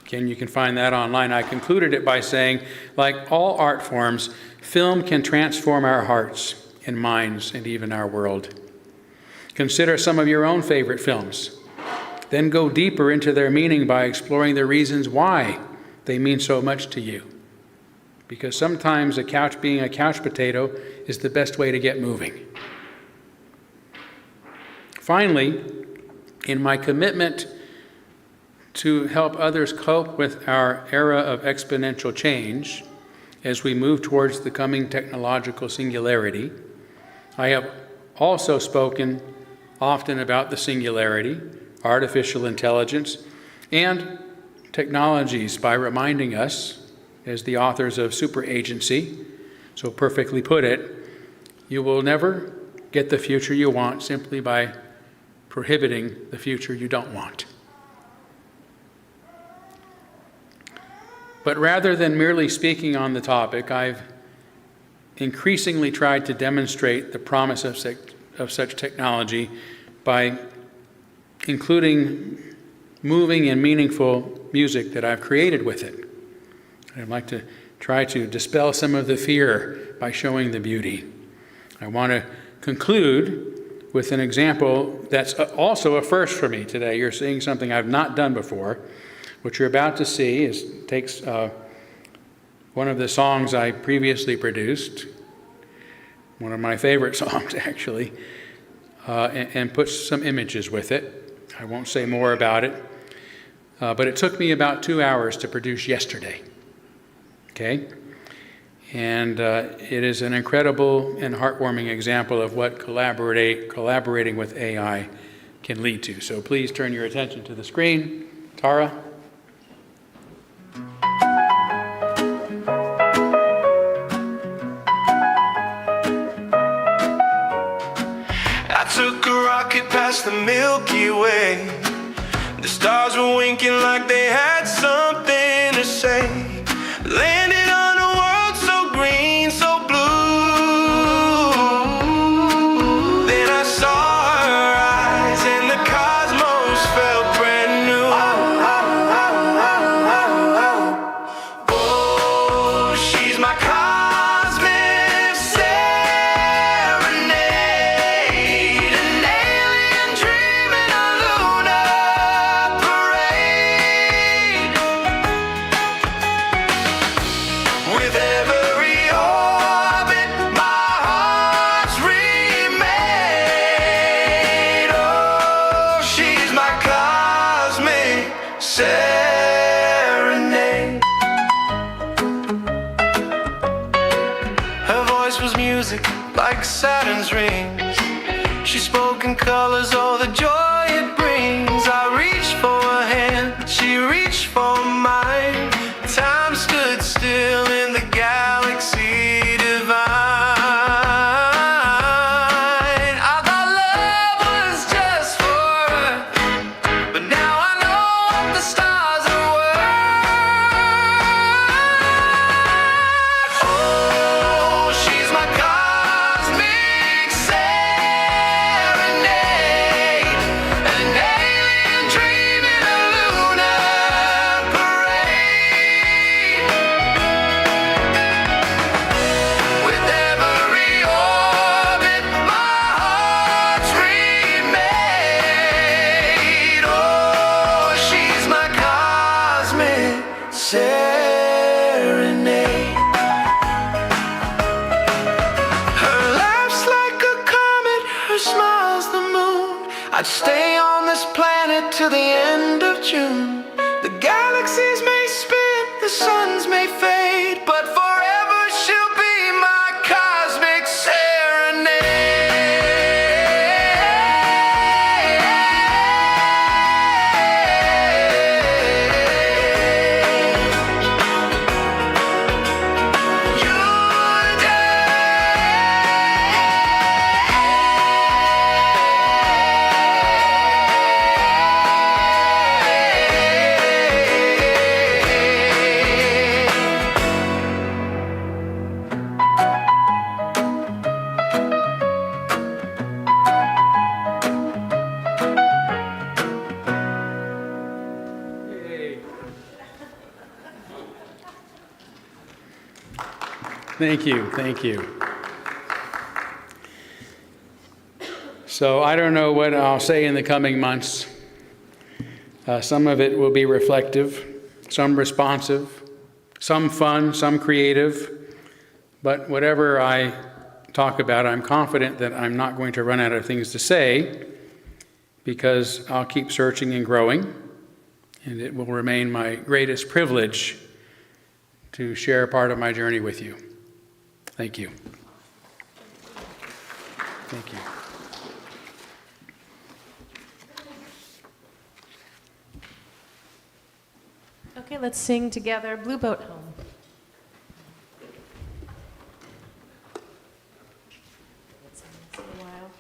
Again, you can find that online. I concluded it by saying, like all art forms, film can transform our hearts and minds and even our world. Consider some of your own favorite films. Then go deeper into their meaning by exploring the reasons why they mean so much to you. Because sometimes being a couch potato is the best way to get moving. Finally, in my commitment to help others cope with our era of exponential change as we move towards the coming technological singularity, I have also spoken often about the singularity, artificial intelligence, and technologies by reminding us, as the authors of Super Agency so perfectly put it, you will never get the future you want simply by prohibiting the future you don't want. But rather than merely speaking on the topic, I've increasingly tried to demonstrate the promise of such technology by including moving and meaningful music that I've created with it. I'd like to try to dispel some of the fear by showing the beauty. I want to conclude with an example that's also a first for me today. You're seeing something I've not done before. What you're about to see takes one of the songs I previously produced, one of my favorite songs actually, and puts some images with it. I won't say more about it, but it took me about 2 hours to produce yesterday. Okay? And it is an incredible and heartwarming example of what collaborating with AI can lead to. So please turn your attention to the screen. Tara? I took a rocket past the Milky Way. The stars were winking like they had something to say. like Saturn's rings. She spoke in colors, oh, the joy it brings. I reached for her hand, she reached for mine. Time stood still in the galaxy divine. I thought love was just for her, but now I know what the stars are worth. Oh, she's my cosmic serenade, an alien dream in a lunar parade. With every orbit, my heart's remade. Oh, she's my cosmic serenade. Her laugh's like a comet, her smile's the moon. I'd stay on this planet till the end of June. The galaxies may spin, the suns may fade, but forever she'll be my cosmic serenade. Thank you, thank you. So I don't know what I'll say in the coming months. Some of it will be reflective, some responsive, some fun, some creative. But whatever I talk about, I'm confident that I'm not going to run out of things to say, because I'll keep searching and growing, and it will remain my greatest privilege to share a part of my journey with you. Thank you. Thank you. Okay, let's sing together Blue Boat Home. It's been a while.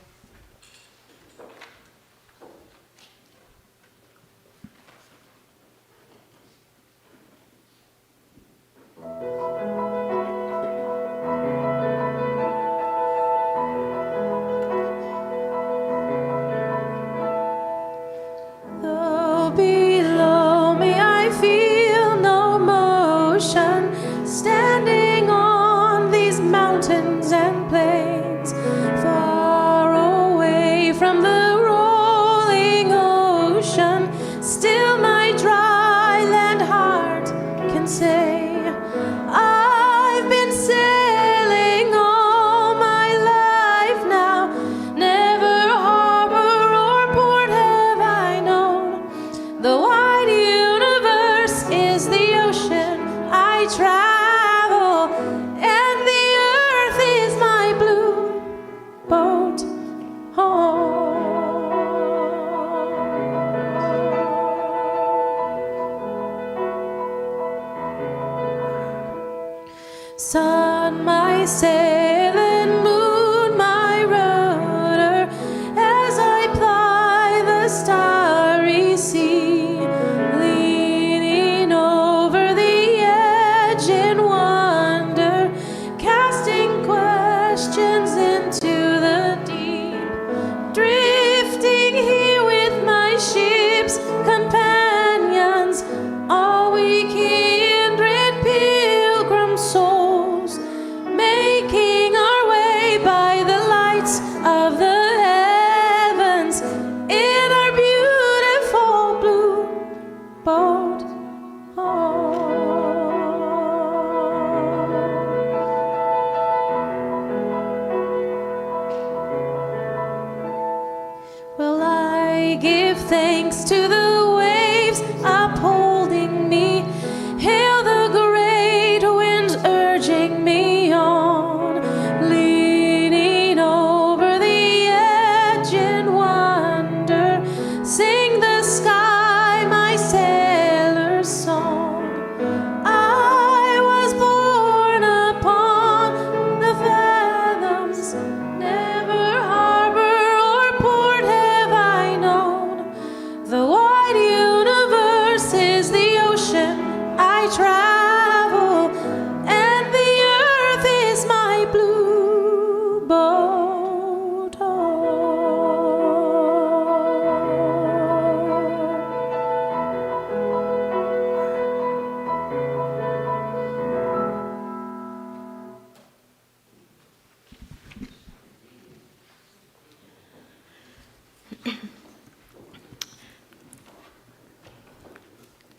Though below me I feel no motion, standing on these mountains and plains, far away from the rolling ocean, still my dry land heart can say, I've been sailing all my life now, never harbor or port have I known. The wide universe is the ocean I travel, and the earth is my blue boat home. Sun, my sail, and moon, my rudder, as I ply the starry sea, leaning over the edge in wonder, casting questions into the deep, drifting here with my ship's companions, all we kindred pilgrim souls, making our way by the lights of the heavens in our beautiful blue boat home. Well, I give thanks to the waves upholding me, hail the great winds urging me on, leading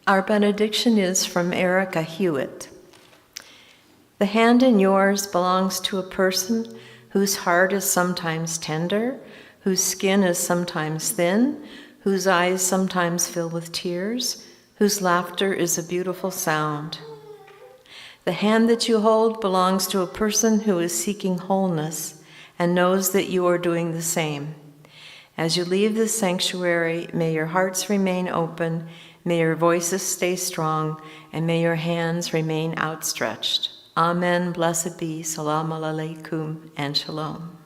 Our benediction is from Erica Hewitt. The hand in yours belongs to a person whose heart is sometimes tender, whose skin is sometimes thin, whose eyes sometimes fill with tears, whose laughter is a beautiful sound. The hand that you hold belongs to a person who is seeking wholeness and knows that you are doing the same. As you leave this sanctuary, may your hearts remain open, may your voices stay strong, and may your hands remain outstretched. Amen. Blessed be. Salam aleikum and shalom.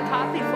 Copy for